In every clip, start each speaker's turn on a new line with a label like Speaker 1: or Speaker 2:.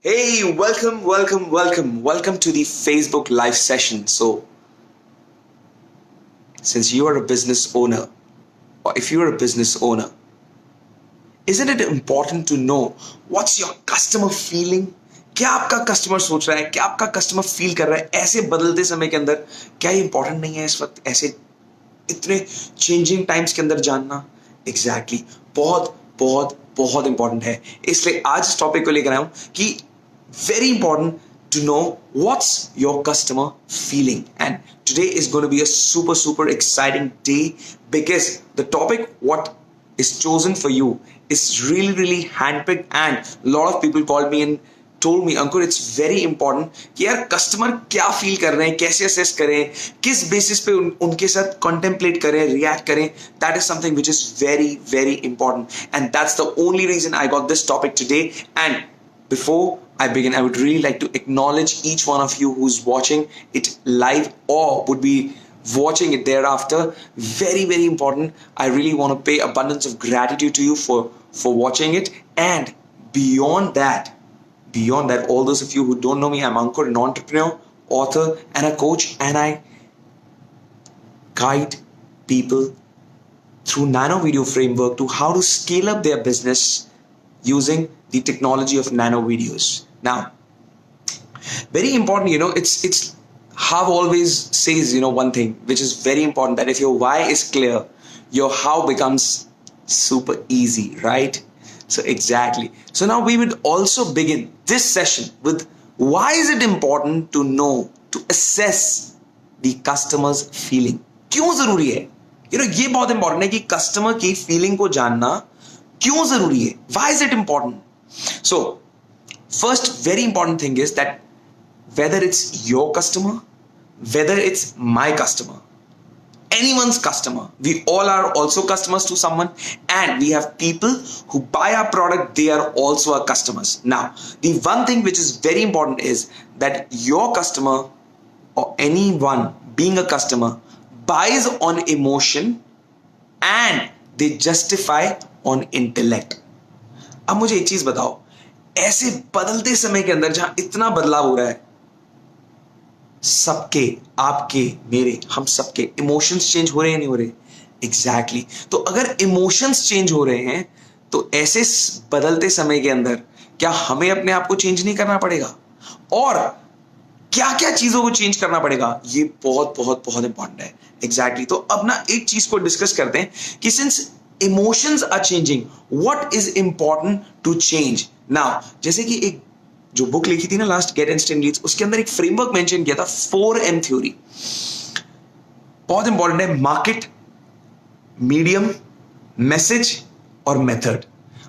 Speaker 1: Hey, welcome to the Facebook live session. So, since you are a business owner, or if you are a business owner, isn't it important to know what's your customer feeling? क्या आपका customer सोच रहा है, क्या आपका customer feel कर रहा है ऐसे बदलते समय के अंदर? क्या ये इंपॉर्टेंट नहीं है इस वक्त ऐसे इतने चेंजिंग टाइम्स के अंदर जानना? एग्जैक्टली बहुत बहुत बहुत इंपॉर्टेंट है। इसलिए आज इस टॉपिक को लेकर आया हूं कि very important to know what's your customer feeling, and today is going to be a super exciting day because the topic what is chosen for you is really handpicked, and a lot of people called me and told me, Ankur, it's very important कि यार customer क्या feel कर रहे हैं, कैसे assess करें, किस basis पे उनके साथ कॉन्टेम्पलेट करें, रिएक्ट करें. That is something which is very important, and that's the only reason I got this topic today. And before I begin, I would really like to acknowledge each one of you who's watching it live or would be watching it thereafter. Very important. I really want to pay abundance of gratitude to you for watching it. And beyond that, all those of you who don't know me, I'm Ankur, an entrepreneur, author, and a coach, and I guide people through Nano Video Framework to how to scale up their business using the technology of nano videos. Now, very important, it's how always says, one thing which is very important, that if your why is clear, your how becomes super easy, right? So exactly. So now we would also begin this session with why is it important to know, to assess the customer's feeling. क्यों जरूरी है? ये बहुत important है कि customer की feeling को जानना क्यों जरूरी है. Why is it important? So, first very important thing is that whether it's your customer, whether it's my customer, anyone's customer, we all are also customers to someone, and we have people who buy our product, they are also our customers. Now, the one thing which is very important is that your customer or anyone being a customer buys on emotion and they justify on intellect. अब मुझे एक चीज बताओ, ऐसे बदलते समय के अंदर जहां इतना बदलाव हो रहा है, सबके, आपके, मेरे, हम सबके इमोशंस चेंज हो रहे हैं, नहीं हो रहे? एग्जैक्टली. तो अगर इमोशंस चेंज हो रहे हैं तो ऐसे बदलते समय के अंदर क्या हमें अपने आप को चेंज नहीं करना पड़ेगा? और क्या क्या चीजों को चेंज करना पड़ेगा? ये बहुत इंपॉर्टेंट है. एग्जैक्टली. तो अब ना एक चीज को डिस्कस करते हैं कि since emotions are changing, what is important to change. Now, जैसे कि एक जो बुक लिखी थी ना लास्ट, गेट इंस्टेंट लीड्स, उसके अंदर एक फ्रेमवर्क मेंशन किया था, 4M थ्योरी. बहुत इंपॉर्टेंट है. मार्केट, मीडियम, मैसेज और मेथड.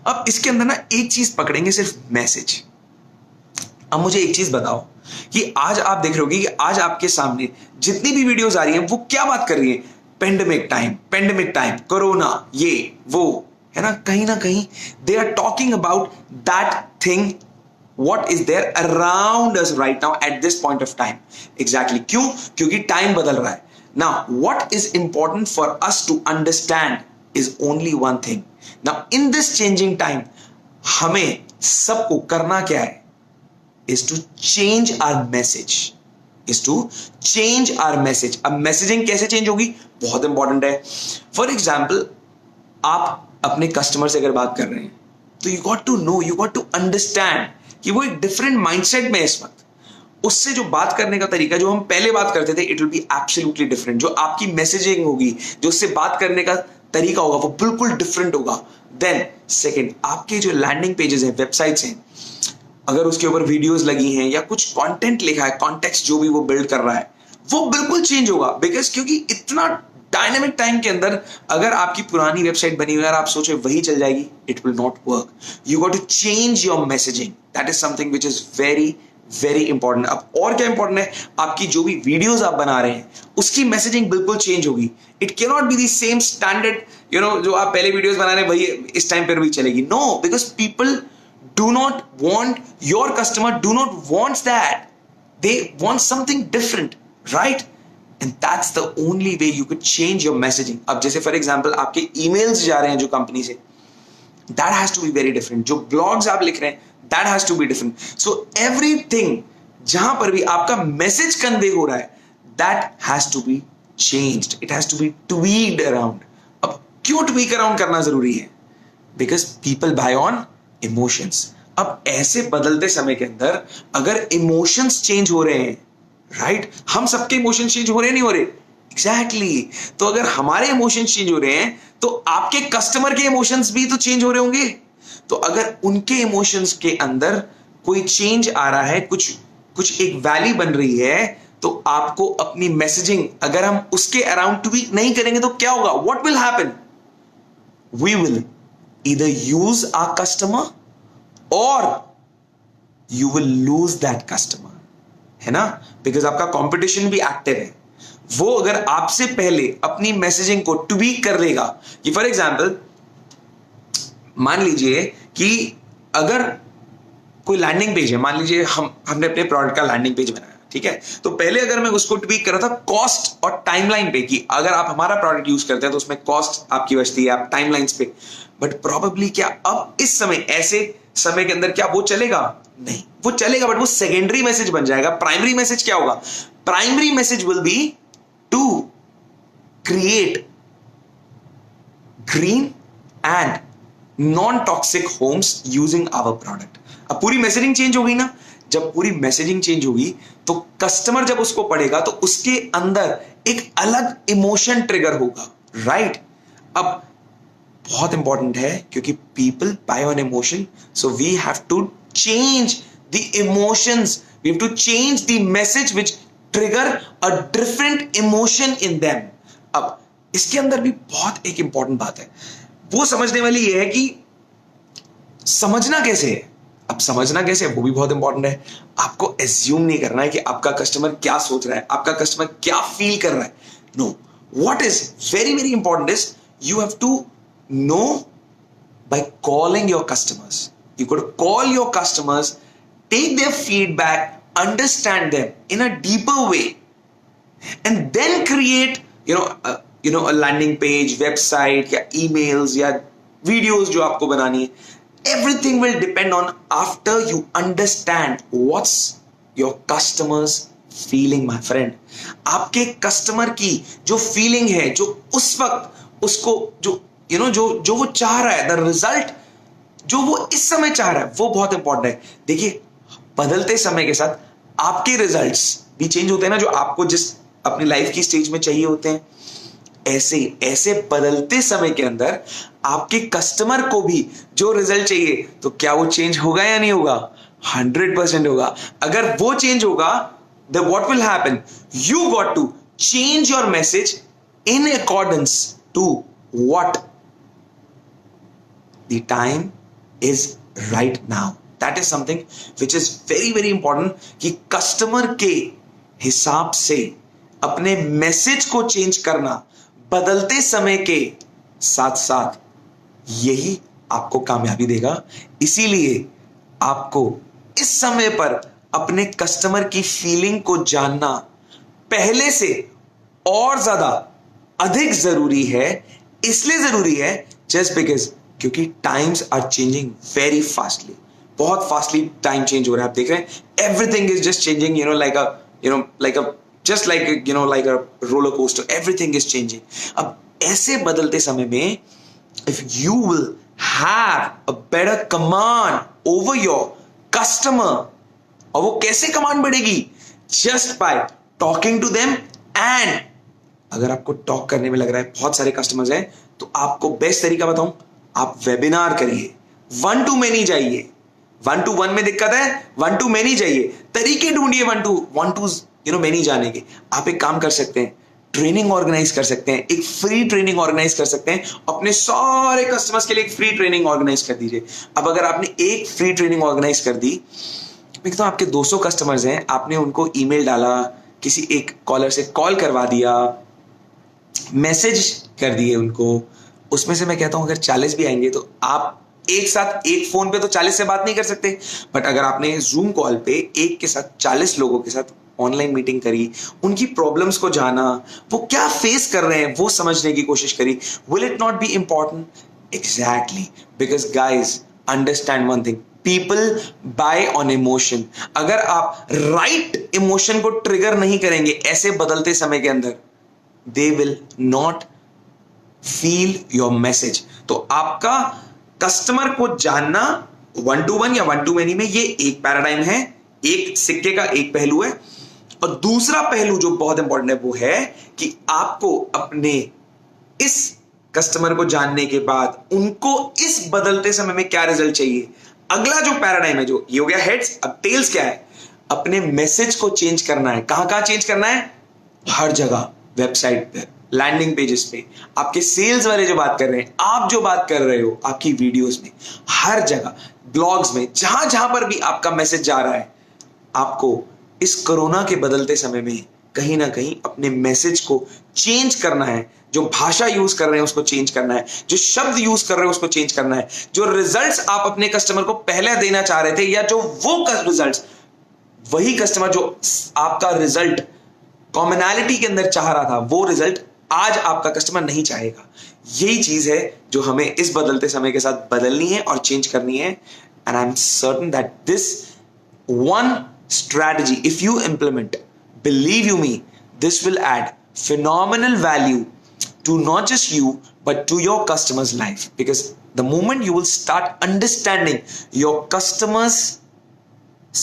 Speaker 1: अब इसके अंदर ना एक चीज पकड़ेंगे, सिर्फ मैसेज. अब मुझे एक चीज बताओ कि आज आप देख रहे होगे कि आज आपके सामने जितनी भी वीडियोस आ रही हैं वो क्या बात कर रही है? पेंडेमिक टाइम, कोरोना, ये वो, है ना कहीं they are talking about that thing what is there around us right now at this point of time. Exactly. क्यों? क्योंकि टाइम बदल रहा है. Now what is important for us to understand is only one thing. Now in this changing time हमें सबको करना क्या है? Is to change our message. अब मैसेजिंग कैसे चेंज होगी? बहुत इंपॉर्टेंट है. फॉर एग्जाम्पल, आप अपने कस्टमर से अगर बात कर रहे हैं तो you got to know, you got to understand कि वो एक डिफरेंट माइंडसेट में है इस वक्त. उससे जो बात करने का तरीका, जो हम पहले बात करते थे, it will be absolutely different. जो आपकी मैसेजिंग होगी, जो उससे बात करने का तरीका होगा, वो बिल्कुल डिफरेंट होगा. देन सेकेंड, आपके जो लैंडिंग पेजेस हैं, वेबसाइट्स हैं, अगर उसके ऊपर वीडियोस लगी हैं या कुछ कंटेंट लिखा है, कॉन्टेक्स्ट जो भी वो बिल्ड कर रहा है, वो बिल्कुल चेंज होगा. बिकॉज क्योंकि इतना डायनेमिक टाइम के अंदर अगर आपकी पुरानी वेबसाइट बनी हुई है और आप सोचे वही चल जाएगी, it will not work. You got to change your messaging. That is something which is very important. अब और क्या इंपॉर्टेंट है? आपकी जो भी वीडियोस आप बना रहे हैं उसकी मैसेजिंग बिल्कुल चेंज होगी. It can not be the same standard, जो आप पहले वीडियोस बना रहे हैं वही इस टाइम पर भी चलेगी. No, because people do not want, your customer do not want that. They want something different, right? And that's the only way you could change your messaging. अब जैसे फॉर एग्जाम्पल आपके ईमेल्स जा रहे हैं जो कंपनी से, that has to be very different. जो blogs आप लिख रहे हैं, that has to be different. So everything जहां पर भी आपका मैसेज कन्वे हो रहा है, that has to be changed, it has to be tweaked around. अब क्यों ट्वीक अराउंड करना जरूरी है? Because people buy on emotions. अब ऐसे बदलते समय के अंदर अगर इमोशंस चेंज हो रहे हैं, राइट, हम सबके इमोशंस चेंज हो रहे हैं, नहीं हो रहे? एग्जैक्टली. तो अगर हमारे इमोशंस चेंज हो रहे हैं तो आपके कस्टमर के इमोशंस भी तो चेंज हो रहे होंगे. तो अगर उनके इमोशंस के अंदर कोई चेंज आ रहा है, कुछ कुछ एक वैल्यू बन रही है, तो आपको अपनी मैसेजिंग अगर हम उसके अराउंड ट्वीक नहीं करेंगे तो क्या होगा? What will happen? We will either use our customer और you will lose that customer, है ना? बिकॉज आपका कंपटीशन भी एक्टिव है. वो अगर आपसे पहले अपनी मैसेजिंग को ट्वीक कर लेगा, कि फॉर एग्जाम्पल मान लीजिए कि अगर कोई लैंडिंग पेज है, मान लीजिए हमने अपने प्रोडक्ट का लैंडिंग पेज बनाया, ठीक है, तो पहले अगर मैं उसको ट्वीक कर रहा था कॉस्ट और टाइमलाइन पे, कि अगर आप हमारा प्रोडक्ट यूज करते हैं तो उसमें कॉस्ट आपकी बचती है, आप टाइमलाइंस पे. बट प्रोबेबली क्या अब इस समय, ऐसे समय के अंदर क्या वो चलेगा? नहीं, वो चलेगा बट वो सेकेंडरी मैसेज बन जाएगा. प्राइमरी मैसेज क्या होगा? Primary message will be to create green and non toxic homes using our product. अब पूरी मैसेजिंग चेंज हो गई ना. जब पूरी मैसेजिंग चेंज होगी तो कस्टमर जब उसको पढ़ेगा तो उसके अंदर एक अलग इमोशन ट्रिगर होगा, राइट? अब बहुत इंपॉर्टेंट है क्योंकि people buy on emotion, so we have to change the emotions, we have to change the message which trigger a different emotion in them. अब इसके अंदर भी बहुत एक इंपॉर्टेंट बात है, वो समझने वाली ये है कि समझना कैसे है. अब समझना कैसे है वो भी बहुत इंपॉर्टेंट है. आपको एज्यूम नहीं करना है कि आपका कस्टमर क्या सोच रहा है, आपका कस्टमर क्या फील कर रहा है. No, what is very very important is you have to know by calling your customers. You got to call your customers, take their feedback, understand them in a deeper way, and then create a landing page, website या emails या videos जो आपको बनानी है. Everything will depend on after you understand what's your customers feeling, my friend. आपके customer की जो feeling है, जो उस वक्त उसको जो जो वो चाह रहा है, द रिजल्ट जो वो इस समय चाह रहा है, वो बहुत इंपॉर्टेंट है. देखिए, बदलते समय के साथ आपके रिजल्ट्स भी चेंज होते हैं ना, जो आपको जिस अपनी लाइफ की स्टेज में चाहिए होते हैं. ऐसे बदलते समय के अंदर आपके कस्टमर को भी जो रिजल्ट चाहिए, तो क्या वो चेंज होगा या नहीं होगा? 100% होगा. अगर वो चेंज होगा, then what will happen? You got to change your message in accordance to what the time is right now. That is something which is very very important, कि कस्टमर के हिसाब से अपने मैसेज को चेंज करना बदलते समय के साथ साथ, यही आपको कामयाबी देगा. इसीलिए आपको इस समय पर अपने कस्टमर की फीलिंग को जानना पहले से और ज्यादा अधिक जरूरी है. इसलिए जरूरी है जस्ट बिकॉज क्योंकि times are changing very fastly. बहुत फास्टली टाइम चेंज हो रहा है. आप देख रहे हैं everything is just changing, like a roller coaster. Everything is changing. अब ऐसे बदलते समय में if you will have a better command over your customer, और वो कैसे कमांड बढ़ेगी? Just by talking to them. and अगर आपको टॉक करने में लग रहा है बहुत सारे कस्टमर्स हैं, तो आपको बेस्ट तरीका बताऊं, आप वेबिनार करिए. 1 to many जाइए. 1 to 1 में दिक्कत है, 1 to many जाइए. तरीके ढूंढिए 1 to many जाने के. आप एक काम कर सकते हैं, ट्रेनिंग ऑर्गेनाइज कर सकते हैं, एक फ्री ट्रेनिंग ऑर्गेनाइज कर सकते हैं. अपने सारे कस्टमर्स के लिए एक फ्री ट्रेनिंग ऑर्गेनाइज कर दीजिए. अब अगर आपने एक फ्री ट्रेनिंग ऑर्गेनाइज कर दी, तो आपके 200 कस्टमर्स हैं, आपने उनको ईमेल डाला, किसी एक कॉलर से कॉल करवा दिया, मैसेज कर दिए उनको. उसमें से मैं कहता हूं अगर 40 भी आएंगे तो आप एक साथ एक फोन पे तो 40 से बात नहीं कर सकते. बट अगर आपने जूम कॉल पे एक के साथ 40 लोगों के साथ ऑनलाइन मीटिंग करी, उनकी प्रॉब्लम्स को जाना, वो क्या फेस कर रहे हैं वो समझने की कोशिश करी, will it not be important? Exactly. Because guys understand one thing, people buy on emotion. अगर आप राइट इमोशन को ट्रिगर नहीं करेंगे ऐसे बदलते समय के अंदर, they will not feel your message. तो आपका कस्टमर को जानना 1-to-1 या 1-to-many में, ये एक पैराडाइम है, एक सिक्के का एक पहलू है। और दूसरा पहलू जो बहुत इंपॉर्टेंट है वो है कि आपको अपने इस कस्टमर को जानने के बाद उनको इस बदलते समय में क्या रिजल्ट चाहिए। अगला जो पैराडाइम है, जो ये हो गया हेड्स, अब टेल्स क्या है, अपने मैसेज को चेंज करना है। कहां चेंज करना है? हर जगह, वेबसाइट पे, लैंडिंग पेजेस पे, आपके सेल्स वाले जो बात कर रहे हैं, आप जो बात कर रहे हो आपकी वीडियोस में, हर जगह, ब्लॉग्स में, जहां जहां पर भी आपका मैसेज जा रहा है, आपको इस कोरोना के बदलते समय में कहीं ना कहीं अपने मैसेज को चेंज करना है। जो भाषा यूज कर रहे हैं उसको चेंज करना है, जो शब्द यूज कर रहे हैं उसको चेंज करना है, जो रिजल्ट्स आप अपने कस्टमर को पहले देना चाह रहे थे, या जो वो रिजल्ट्स, वही कस्टमर जो आपका रिजल्ट कॉमनैलिटी के अंदर चाह रहा था, वो रिजल्ट आज आपका कस्टमर नहीं चाहेगा। यही चीज है जो हमें इस बदलते समय के साथ बदलनी है और चेंज करनी है। And I am certain that this one strategy, if you implement, believe you me, this will add phenomenal value to not just you but to your customers' life, because the moment you will start understanding your customers'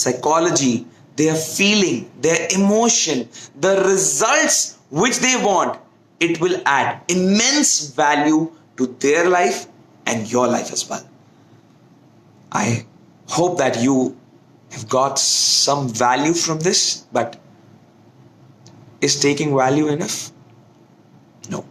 Speaker 1: psychology, their feeling, their emotion, the results which they want, it will add immense value to their life and your life as well. I hope that you have got some value from this, but is taking value enough? No.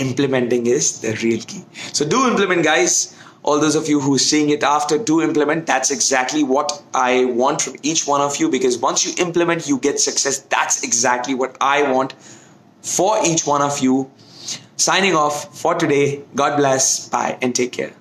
Speaker 1: Implementing is the real key. So do implement, guys. All those of you who are seeing it after, do implement. That's exactly what I want from each one of you, because once you implement, you get success. That's exactly what I want for each one of you. Signing off for today. God bless. Bye and take care.